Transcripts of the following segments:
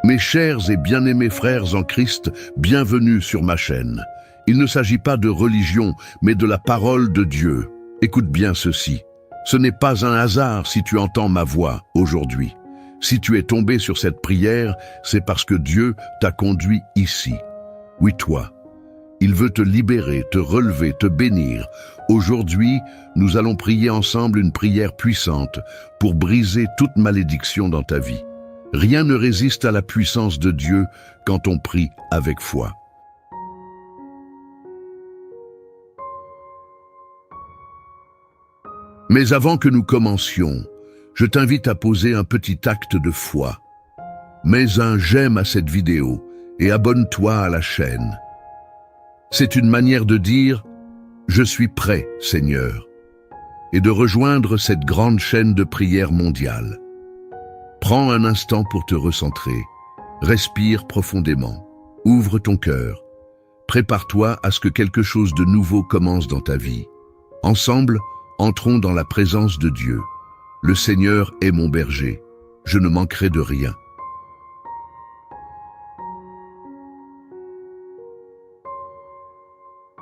Mes chers et bien-aimés frères en Christ, bienvenue sur ma chaîne. Il ne s'agit pas de religion, mais de la parole de Dieu. Écoute bien ceci. Ce n'est pas un hasard si tu entends ma voix aujourd'hui. Si tu es tombé sur cette prière, c'est parce que Dieu t'a conduit ici. Oui, toi. Il veut te libérer, te relever, te bénir. Aujourd'hui, nous allons prier ensemble une prière puissante pour briser toute malédiction dans ta vie. Rien ne résiste à la puissance de Dieu quand on prie avec foi. Mais avant que nous commencions, je t'invite à poser un petit acte de foi. Mets un j'aime à cette vidéo et abonne-toi à la chaîne. C'est une manière de dire « Je suis prêt, Seigneur » et de rejoindre cette grande chaîne de prière mondiale. Prends un instant pour te recentrer. Respire profondément. Ouvre ton cœur. Prépare-toi à ce que quelque chose de nouveau commence dans ta vie. Ensemble, entrons dans la présence de Dieu. Le Seigneur est mon berger. Je ne manquerai de rien.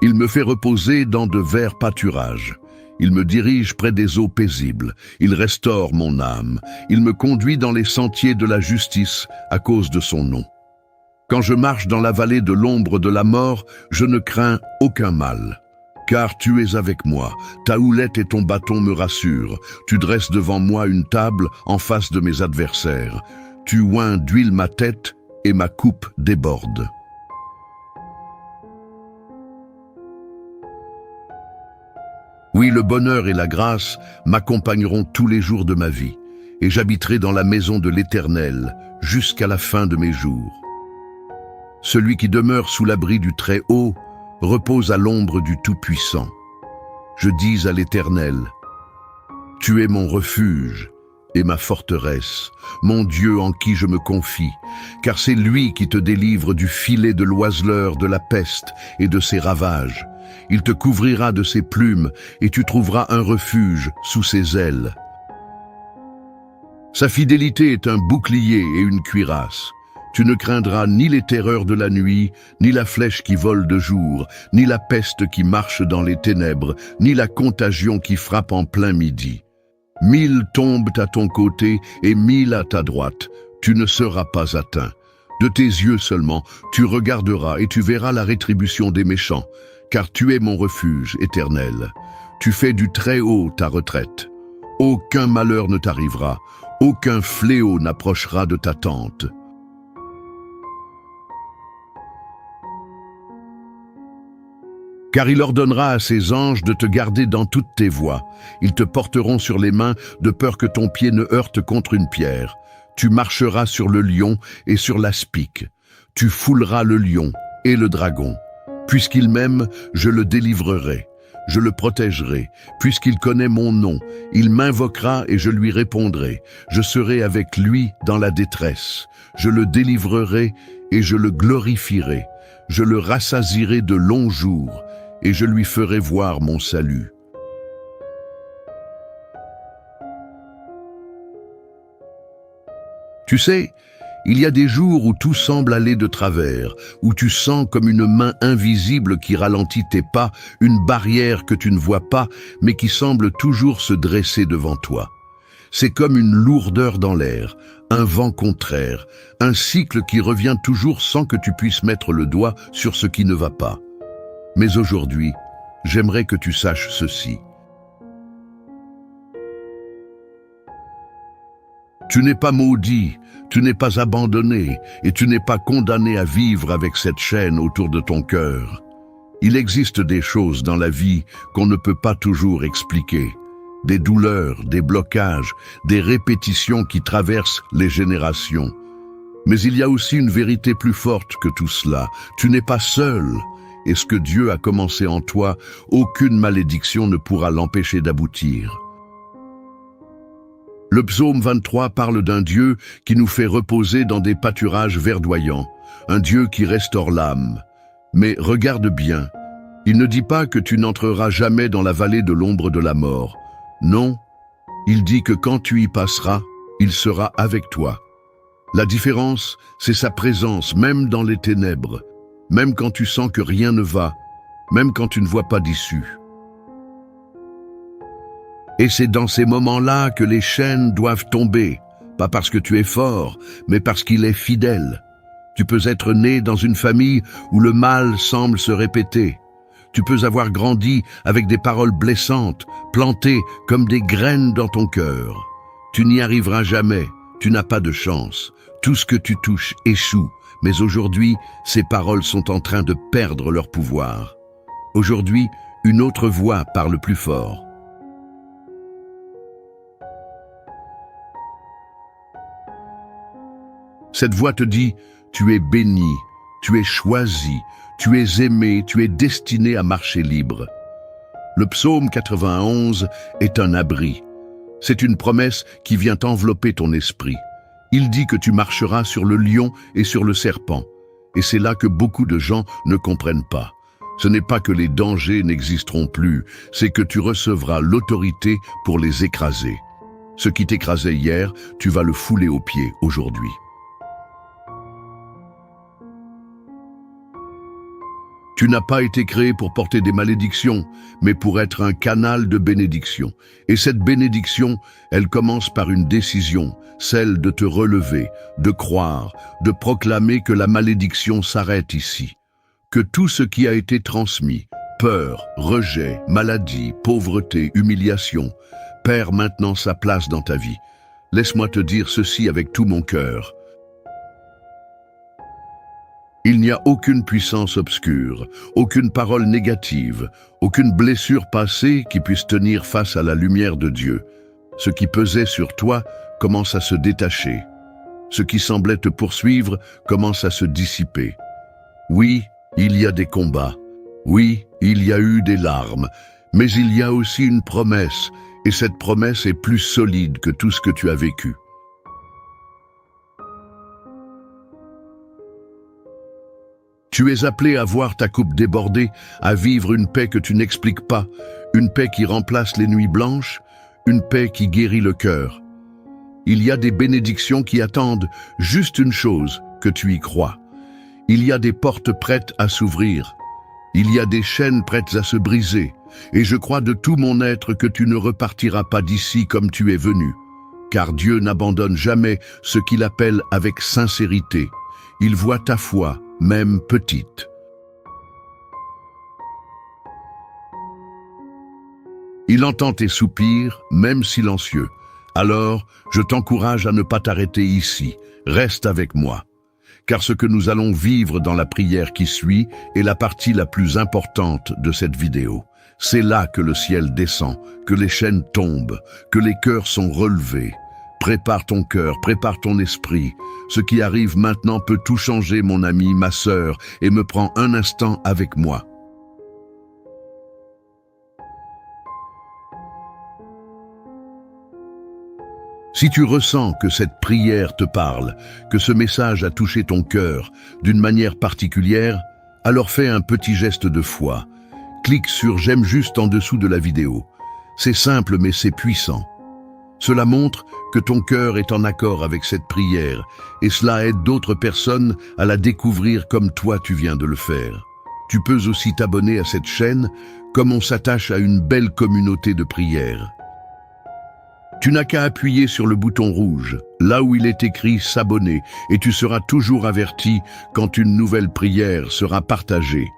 Il me fait reposer dans de verts pâturages. Il me dirige près des eaux paisibles. Il restaure mon âme. Il me conduit dans les sentiers de la justice à cause de son nom. Quand je marche dans la vallée de l'ombre de la mort, je ne crains aucun mal. Car tu es avec moi. Ta houlette et ton bâton me rassurent. Tu dresses devant moi une table en face de mes adversaires. Tu oins d'huile ma tête et ma coupe déborde. Oui, le bonheur et la grâce m'accompagneront tous les jours de ma vie, et j'habiterai dans la maison de l'Éternel jusqu'à la fin de mes jours. Celui qui demeure sous l'abri du Très-Haut repose à l'ombre du Tout-Puissant. Je dis à l'Éternel, « Tu es mon refuge et ma forteresse, mon Dieu en qui je me confie, car c'est lui qui te délivre du filet de l'oiseleur, de la peste et de ses ravages. Il te couvrira de ses plumes et tu trouveras un refuge sous ses ailes. Sa fidélité est un bouclier et une cuirasse. Tu ne craindras ni les terreurs de la nuit, ni la flèche qui vole de jour, ni la peste qui marche dans les ténèbres, ni la contagion qui frappe en plein midi. 1000 tombent à ton côté et 1000 à ta droite. Tu ne seras pas atteint. De tes yeux seulement, tu regarderas et tu verras la rétribution des méchants. Car tu es mon refuge éternel. Tu fais du Très-Haut ta retraite. Aucun malheur ne t'arrivera, aucun fléau n'approchera de ta tente. Car il ordonnera à ses anges de te garder dans toutes tes voies. Ils te porteront sur les mains de peur que ton pied ne heurte contre une pierre. Tu marcheras sur le lion et sur l'aspic. Tu fouleras le lion et le dragon. Puisqu'il m'aime, je le délivrerai, je le protégerai. Puisqu'il connaît mon nom, il m'invoquera et je lui répondrai. Je serai avec lui dans la détresse. Je le délivrerai et je le glorifierai. Je le rassasierai de longs jours et je lui ferai voir mon salut. Tu sais, il y a des jours où tout semble aller de travers, où tu sens comme une main invisible qui ralentit tes pas, une barrière que tu ne vois pas, mais qui semble toujours se dresser devant toi. C'est comme une lourdeur dans l'air, un vent contraire, un cycle qui revient toujours sans que tu puisses mettre le doigt sur ce qui ne va pas. Mais aujourd'hui, j'aimerais que tu saches ceci. Tu n'es pas maudit, tu n'es pas abandonné et tu n'es pas condamné à vivre avec cette chaîne autour de ton cœur. Il existe des choses dans la vie qu'on ne peut pas toujours expliquer. Des douleurs, des blocages, des répétitions qui traversent les générations. Mais il y a aussi une vérité plus forte que tout cela. Tu n'es pas seul. Et ce que Dieu a commencé en toi, aucune malédiction ne pourra l'empêcher d'aboutir. Le psaume 23 parle d'un Dieu qui nous fait reposer dans des pâturages verdoyants, un Dieu qui restaure l'âme. Mais regarde bien, il ne dit pas que tu n'entreras jamais dans la vallée de l'ombre de la mort. Non, il dit que quand tu y passeras, il sera avec toi. La différence, c'est sa présence, même dans les ténèbres, même quand tu sens que rien ne va, même quand tu ne vois pas d'issue. Et c'est dans ces moments-là que les chaînes doivent tomber, pas parce que tu es fort, mais parce qu'il est fidèle. Tu peux être né dans une famille où le mal semble se répéter. Tu peux avoir grandi avec des paroles blessantes, plantées comme des graines dans ton cœur. Tu n'y arriveras jamais, tu n'as pas de chance. Tout ce que tu touches échoue, mais aujourd'hui, ces paroles sont en train de perdre leur pouvoir. Aujourd'hui, une autre voix parle plus fort. Cette voix te dit, tu es béni, tu es choisi, tu es aimé, tu es destiné à marcher libre. Le psaume 91 est un abri. C'est une promesse qui vient envelopper ton esprit. Il dit que tu marcheras sur le lion et sur le serpent. Et c'est là que beaucoup de gens ne comprennent pas. Ce n'est pas que les dangers n'existeront plus, c'est que tu recevras l'autorité pour les écraser. Ce qui t'écrasait hier, tu vas le fouler aux pieds aujourd'hui. Tu n'as pas été créé pour porter des malédictions, mais pour être un canal de bénédiction. Et cette bénédiction, elle commence par une décision, celle de te relever, de croire, de proclamer que la malédiction s'arrête ici. Que tout ce qui a été transmis, peur, rejet, maladie, pauvreté, humiliation, perd maintenant sa place dans ta vie. Laisse-moi te dire ceci avec tout mon cœur. Il n'y a aucune puissance obscure, aucune parole négative, aucune blessure passée qui puisse tenir face à la lumière de Dieu. Ce qui pesait sur toi commence à se détacher. Ce qui semblait te poursuivre commence à se dissiper. Oui, il y a des combats. Oui, il y a eu des larmes. Mais il y a aussi une promesse, et cette promesse est plus solide que tout ce que tu as vécu. Tu es appelé à voir ta coupe déborder, à vivre une paix que tu n'expliques pas, une paix qui remplace les nuits blanches, une paix qui guérit le cœur. Il y a des bénédictions qui attendent juste une chose, que tu y crois. Il y a des portes prêtes à s'ouvrir. Il y a des chaînes prêtes à se briser. Et je crois de tout mon être que tu ne repartiras pas d'ici comme tu es venu. Car Dieu n'abandonne jamais ce qu'il appelle avec sincérité. Il voit ta foi, même petite. Il entend tes soupirs, même silencieux. Alors, je t'encourage à ne pas t'arrêter ici. Reste avec moi. Car ce que nous allons vivre dans la prière qui suit est la partie la plus importante de cette vidéo. C'est là que le ciel descend, que les chaînes tombent, que les cœurs sont relevés. Prépare ton cœur, prépare ton esprit. Ce qui arrive maintenant peut tout changer, mon ami, ma sœur, et me prends un instant avec moi. Si tu ressens que cette prière te parle, que ce message a touché ton cœur d'une manière particulière, alors fais un petit geste de foi. Clique sur « J'aime » juste en dessous de la vidéo. C'est simple mais c'est puissant. Cela montre que ton cœur est en accord avec cette prière et cela aide d'autres personnes à la découvrir comme toi tu viens de le faire. Tu peux aussi t'abonner à cette chaîne comme on s'attache à une belle communauté de prière. Tu n'as qu'à appuyer sur le bouton rouge, là où il est écrit « S'abonner » et tu seras toujours averti quand une nouvelle prière sera partagée.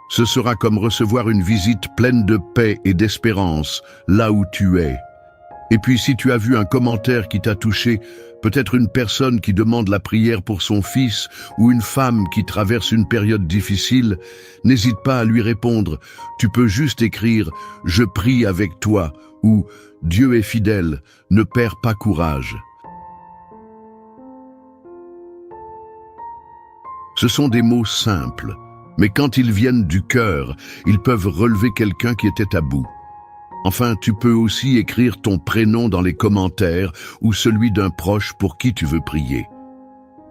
Ce sera comme recevoir une visite pleine de paix et d'espérance là où tu es. Et puis si tu as vu un commentaire qui t'a touché, peut-être une personne qui demande la prière pour son fils ou une femme qui traverse une période difficile, n'hésite pas à lui répondre. Tu peux juste écrire « Je prie avec toi » ou « Dieu est fidèle, ne perds pas courage ». Ce sont des mots simples, mais quand ils viennent du cœur, ils peuvent relever quelqu'un qui était à bout. Enfin, tu peux aussi écrire ton prénom dans les commentaires ou celui d'un proche pour qui tu veux prier.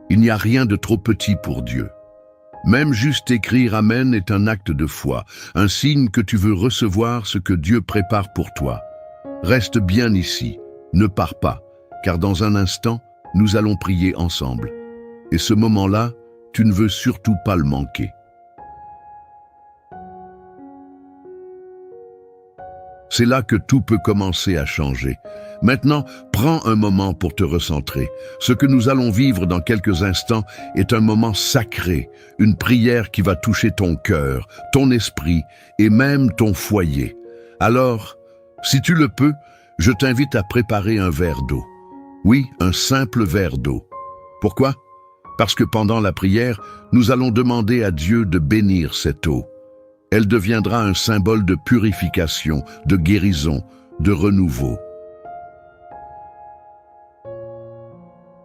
Il n'y a rien de trop petit pour Dieu. Même juste écrire « Amen » est un acte de foi, un signe que tu veux recevoir ce que Dieu prépare pour toi. Reste bien ici, ne pars pas, car dans un instant, nous allons prier ensemble. Et ce moment-là, tu ne veux surtout pas le manquer. C'est là que tout peut commencer à changer. Maintenant, prends un moment pour te recentrer. Ce que nous allons vivre dans quelques instants est un moment sacré, une prière qui va toucher ton cœur, ton esprit et même ton foyer. Alors, si tu le peux, je t'invite à préparer un verre d'eau. Oui, un simple verre d'eau. Pourquoi? Parce que pendant la prière, nous allons demander à Dieu de bénir cette eau. Elle deviendra un symbole de purification, de guérison, de renouveau.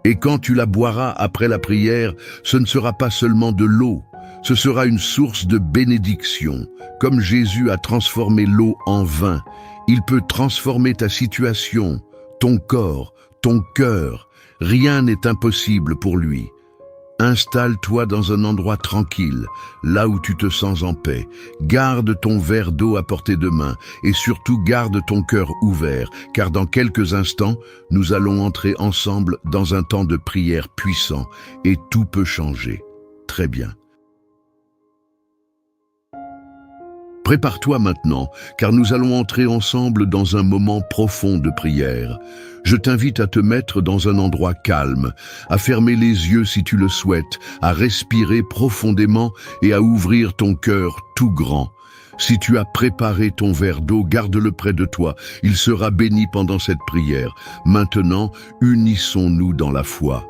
Et quand tu la boiras après la prière, ce ne sera pas seulement de l'eau, ce sera une source de bénédiction. Comme Jésus a transformé l'eau en vin, il peut transformer ta situation, ton corps, ton cœur. Rien n'est impossible pour lui. Installe-toi dans un endroit tranquille, là où tu te sens en paix. Garde ton verre d'eau à portée de main et surtout garde ton cœur ouvert, car dans quelques instants, nous allons entrer ensemble dans un temps de prière puissant et tout peut changer. Très bien. Prépare-toi maintenant, car nous allons entrer ensemble dans un moment profond de prière. Je t'invite à te mettre dans un endroit calme, à fermer les yeux si tu le souhaites, à respirer profondément et à ouvrir ton cœur tout grand. Si tu as préparé ton verre d'eau, garde-le près de toi. Il sera béni pendant cette prière. Maintenant, unissons-nous dans la foi.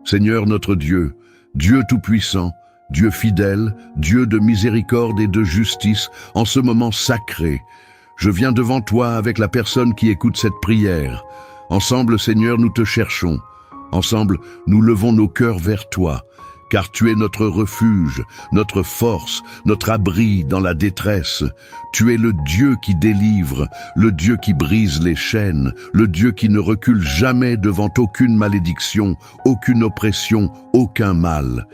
Seigneur notre Dieu, Dieu Tout-Puissant, Dieu fidèle, Dieu de miséricorde et de justice, en ce moment sacré, je viens devant toi avec la personne qui écoute cette prière. Ensemble, Seigneur, nous te cherchons. Ensemble, nous levons nos cœurs vers toi, car tu es notre refuge, notre force, notre abri dans la détresse. Tu es le Dieu qui délivre, le Dieu qui brise les chaînes, le Dieu qui ne recule jamais devant aucune malédiction, aucune oppression, aucun mal.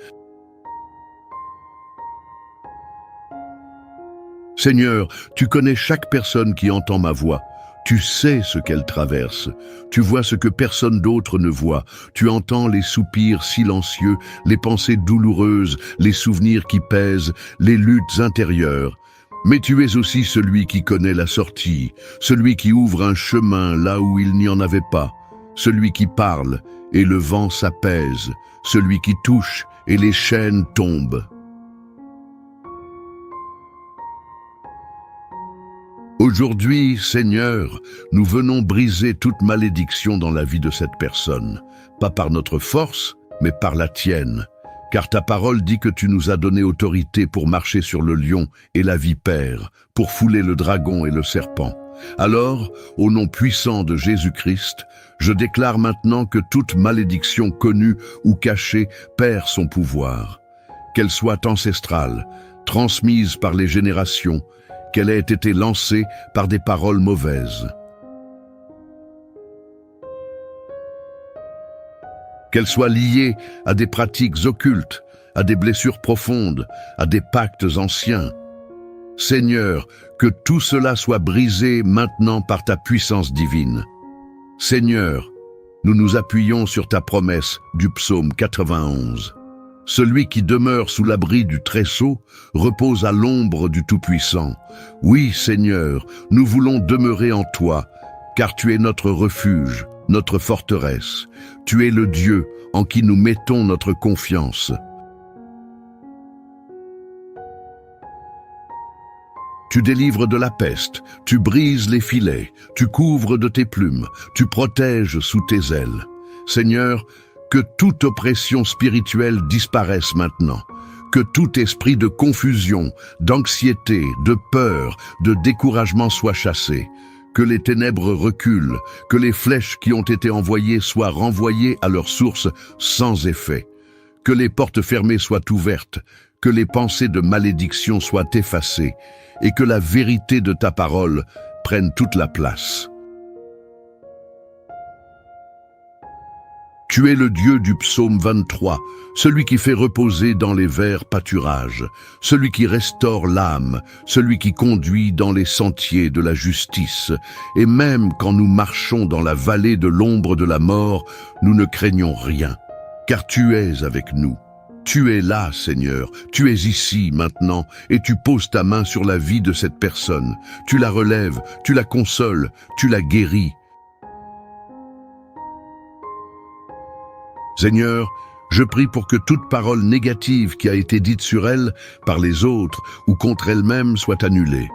Seigneur, tu connais chaque personne qui entend ma voix. Tu sais ce qu'elle traverse. Tu vois ce que personne d'autre ne voit. Tu entends les soupirs silencieux, les pensées douloureuses, les souvenirs qui pèsent, les luttes intérieures. Mais tu es aussi celui qui connaît la sortie, celui qui ouvre un chemin là où il n'y en avait pas, celui qui parle et le vent s'apaise, celui qui touche et les chaînes tombent. Aujourd'hui, Seigneur, nous venons briser toute malédiction dans la vie de cette personne, pas par notre force, mais par la tienne, car ta parole dit que tu nous as donné autorité pour marcher sur le lion et la vipère, pour fouler le dragon et le serpent. Alors, au nom puissant de Jésus-Christ, je déclare maintenant que toute malédiction connue ou cachée perd son pouvoir, qu'elle soit ancestrale, transmise par les générations, qu'elle ait été lancée par des paroles mauvaises. Qu'elle soit liée à des pratiques occultes, à des blessures profondes, à des pactes anciens. Seigneur, que tout cela soit brisé maintenant par ta puissance divine. Seigneur, nous nous appuyons sur ta promesse du psaume 91. Celui qui demeure sous l'abri du Très-Haut repose à l'ombre du Tout-Puissant. Oui, Seigneur, nous voulons demeurer en toi, car tu es notre refuge, notre forteresse. Tu es le Dieu en qui nous mettons notre confiance. Tu délivres de la peste, tu brises les filets, tu couvres de tes plumes, tu protèges sous tes ailes. Seigneur, que toute oppression spirituelle disparaisse maintenant, que tout esprit de confusion, d'anxiété, de peur, de découragement soit chassé, que les ténèbres reculent, que les flèches qui ont été envoyées soient renvoyées à leur source sans effet, que les portes fermées soient ouvertes, que les pensées de malédiction soient effacées, et que la vérité de ta parole prenne toute la place. Tu es le Dieu du psaume 23, celui qui fait reposer dans les verts pâturages, celui qui restaure l'âme, celui qui conduit dans les sentiers de la justice. Et même quand nous marchons dans la vallée de l'ombre de la mort, nous ne craignons rien, car tu es avec nous. Tu es là, Seigneur, tu es ici maintenant, et tu poses ta main sur la vie de cette personne. Tu la relèves, tu la consoles, tu la guéris. Seigneur, je prie pour que toute parole négative qui a été dite sur elle par les autres ou contre elle-même soit annulée.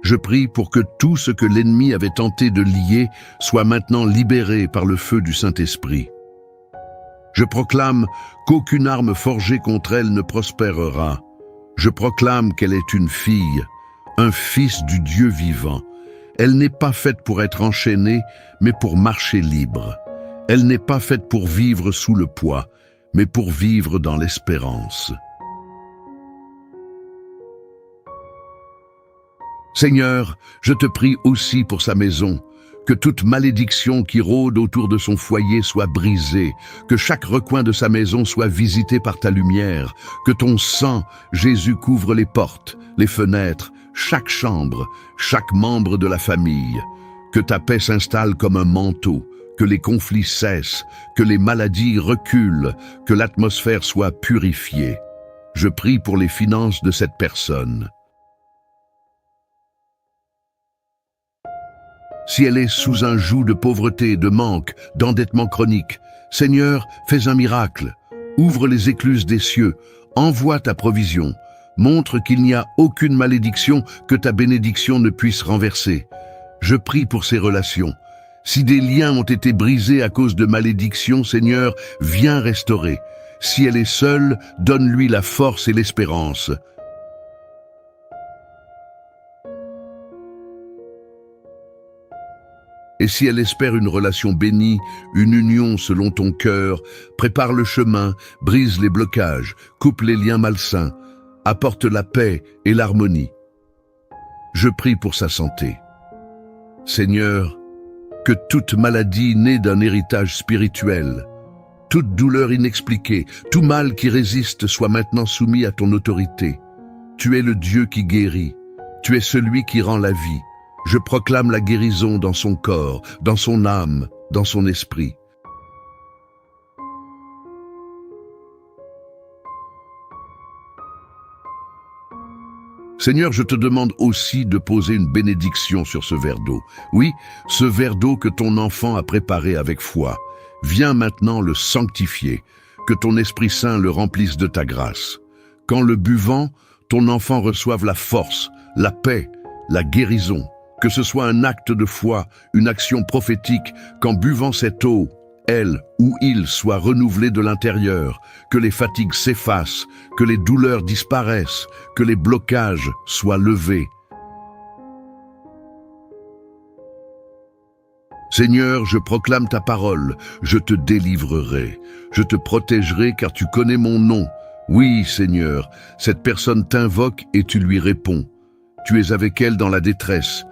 Je prie pour que tout ce que l'ennemi avait tenté de lier soit maintenant libéré par le feu du Saint-Esprit. Je proclame qu'aucune arme forgée contre elle ne prospérera. Je proclame qu'elle est une fille, un fils du Dieu vivant. Elle n'est pas faite pour être enchaînée, mais pour marcher libre. Elle n'est pas faite pour vivre sous le poids, mais pour vivre dans l'espérance. Seigneur, je te prie aussi pour sa maison, que toute malédiction qui rôde autour de son foyer soit brisée, que chaque recoin de sa maison soit visité par ta lumière, que ton sang, Jésus, couvre les portes, les fenêtres, chaque chambre, chaque membre de la famille, que ta paix s'installe comme un manteau, que les conflits cessent, que les maladies reculent, que l'atmosphère soit purifiée. Je prie pour les finances de cette personne. Si elle est sous un joug de pauvreté, de manque, d'endettement chronique, Seigneur, fais un miracle. Ouvre les écluses des cieux, envoie ta provision. Montre qu'il n'y a aucune malédiction que ta bénédiction ne puisse renverser. Je prie pour ces relations. Si des liens ont été brisés à cause de malédictions, Seigneur, viens restaurer. Si elle est seule, donne-lui la force et l'espérance. Et si elle espère une relation bénie, une union selon ton cœur, prépare le chemin, brise les blocages, coupe les liens malsains, apporte la paix et l'harmonie. Je prie pour sa santé. Seigneur, que toute maladie née d'un héritage spirituel, toute douleur inexpliquée, tout mal qui résiste soit maintenant soumis à ton autorité. Tu es le Dieu qui guérit, tu es celui qui rend la vie. Je proclame la guérison dans son corps, dans son âme, dans son esprit. Seigneur, je te demande aussi de poser une bénédiction sur ce verre d'eau. Oui, ce verre d'eau que ton enfant a préparé avec foi. Viens maintenant le sanctifier, que ton Esprit Saint le remplisse de ta grâce. Qu'en le buvant, ton enfant reçoive la force, la paix, la guérison. Que ce soit un acte de foi, une action prophétique, qu'en buvant cette eau, elle ou il soit renouvelé de l'intérieur, que les fatigues s'effacent, que les douleurs disparaissent, que les blocages soient levés. Seigneur, je proclame ta parole, je te délivrerai, je te protégerai car tu connais mon nom. Oui, Seigneur, cette personne t'invoque et tu lui réponds. Tu es avec elle dans la détresse.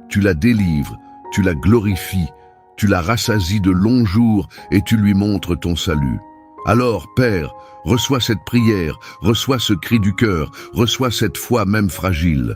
Tu la délivres, tu la glorifies, tu la rassasies de longs jours et tu lui montres ton salut. Alors, Père, reçois cette prière, reçois ce cri du cœur, reçois cette foi même fragile.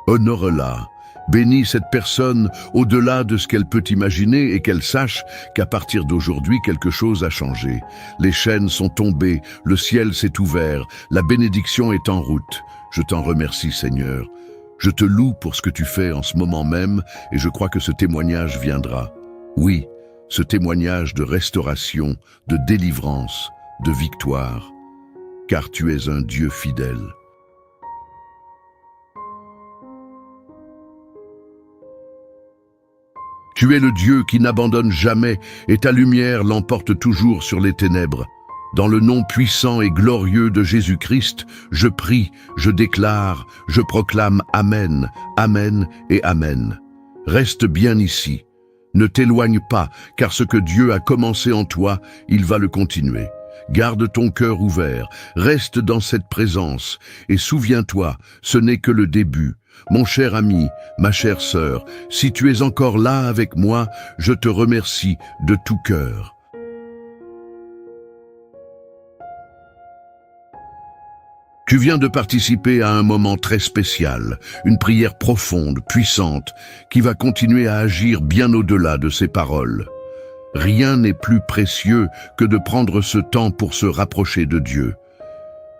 Honore-la, bénis cette personne au-delà de ce qu'elle peut imaginer et qu'elle sache qu'à partir d'aujourd'hui, quelque chose a changé. Les chaînes sont tombées, le ciel s'est ouvert, la bénédiction est en route. Je t'en remercie, Seigneur. Je te loue pour ce que tu fais en ce moment même et je crois que ce témoignage viendra. Oui, ce témoignage de restauration, de délivrance, de victoire, car tu es un Dieu fidèle. Tu es le Dieu qui n'abandonne jamais et ta lumière l'emporte toujours sur les ténèbres. Dans le nom puissant et glorieux de Jésus-Christ, je prie, je déclare, je proclame Amen, Amen et Amen. Reste bien ici. Ne t'éloigne pas, car ce que Dieu a commencé en toi, il va le continuer. Garde ton cœur ouvert, reste dans cette présence, et souviens-toi, ce n'est que le début. Mon cher ami, ma chère sœur, si tu es encore là avec moi, je te remercie de tout cœur. Tu viens de participer à un moment très spécial, une prière profonde, puissante, qui va continuer à agir bien au-delà de ces paroles. Rien n'est plus précieux que de prendre ce temps pour se rapprocher de Dieu.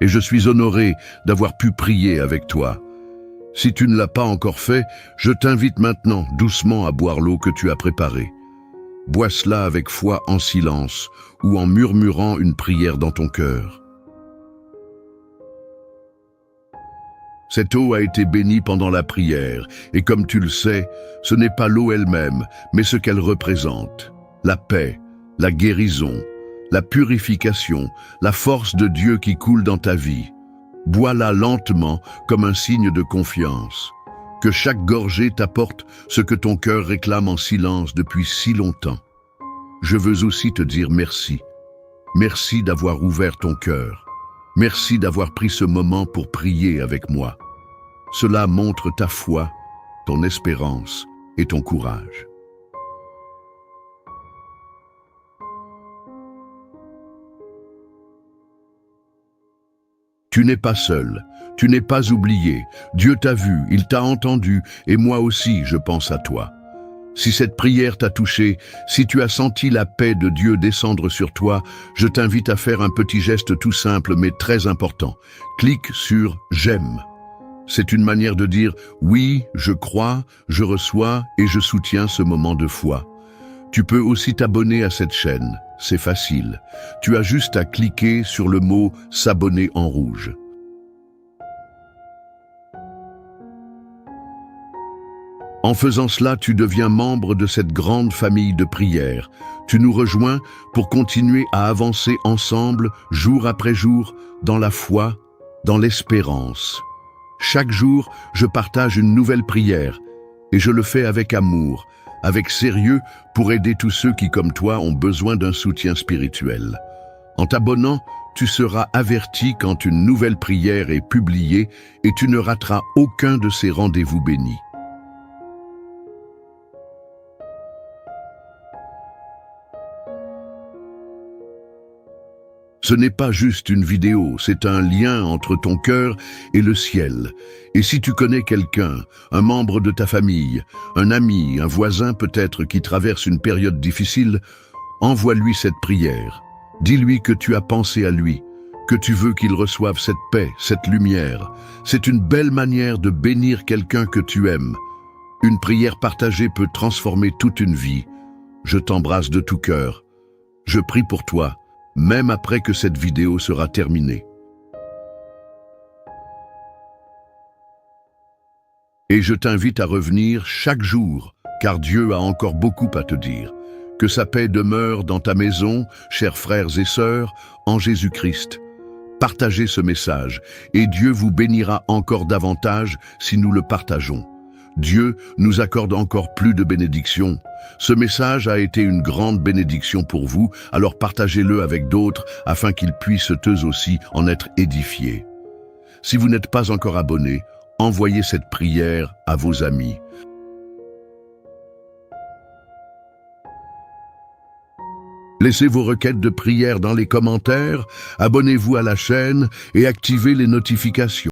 Et je suis honoré d'avoir pu prier avec toi. Si tu ne l'as pas encore fait, je t'invite maintenant doucement à boire l'eau que tu as préparée. Bois cela avec foi en silence ou en murmurant une prière dans ton cœur. Cette eau a été bénie pendant la prière, et comme tu le sais, ce n'est pas l'eau elle-même, mais ce qu'elle représente. La paix, la guérison, la purification, la force de Dieu qui coule dans ta vie. Bois-la lentement comme un signe de confiance. Que chaque gorgée t'apporte ce que ton cœur réclame en silence depuis si longtemps. Je veux aussi te dire merci. Merci d'avoir ouvert ton cœur. Merci d'avoir pris ce moment pour prier avec moi. Cela montre ta foi, ton espérance et ton courage. Tu n'es pas seul, tu n'es pas oublié. Dieu t'a vu, il t'a entendu, et moi aussi je pense à toi. Si cette prière t'a touché, si tu as senti la paix de Dieu descendre sur toi, je t'invite à faire un petit geste tout simple mais très important. Clique sur « J'aime ». C'est une manière de dire « Oui, je crois, je reçois et je soutiens ce moment de foi ». Tu peux aussi t'abonner à cette chaîne, c'est facile. Tu as juste à cliquer sur le mot « S'abonner » en rouge. En faisant cela, tu deviens membre de cette grande famille de prière. Tu nous rejoins pour continuer à avancer ensemble, jour après jour, dans la foi, dans l'espérance. Chaque jour, je partage une nouvelle prière, et je le fais avec amour, avec sérieux, pour aider tous ceux qui, comme toi, ont besoin d'un soutien spirituel. En t'abonnant, tu seras averti quand une nouvelle prière est publiée et tu ne rateras aucun de ces rendez-vous bénis. Ce n'est pas juste une vidéo, c'est un lien entre ton cœur et le ciel. Et si tu connais quelqu'un, un membre de ta famille, un ami, un voisin peut-être qui traverse une période difficile, envoie-lui cette prière. Dis-lui que tu as pensé à lui, que tu veux qu'il reçoive cette paix, cette lumière. C'est une belle manière de bénir quelqu'un que tu aimes. Une prière partagée peut transformer toute une vie. Je t'embrasse de tout cœur. Je prie pour toi, même après que cette vidéo sera terminée. Et je t'invite à revenir chaque jour, car Dieu a encore beaucoup à te dire. Que sa paix demeure dans ta maison, chers frères et sœurs, en Jésus-Christ. Partagez ce message, et Dieu vous bénira encore davantage si nous le partageons. Dieu nous accorde encore plus de bénédictions. Ce message a été une grande bénédiction pour vous, alors partagez-le avec d'autres afin qu'ils puissent eux aussi en être édifiés. Si vous n'êtes pas encore abonné, envoyez cette prière à vos amis. Laissez vos requêtes de prière dans les commentaires, abonnez-vous à la chaîne et activez les notifications.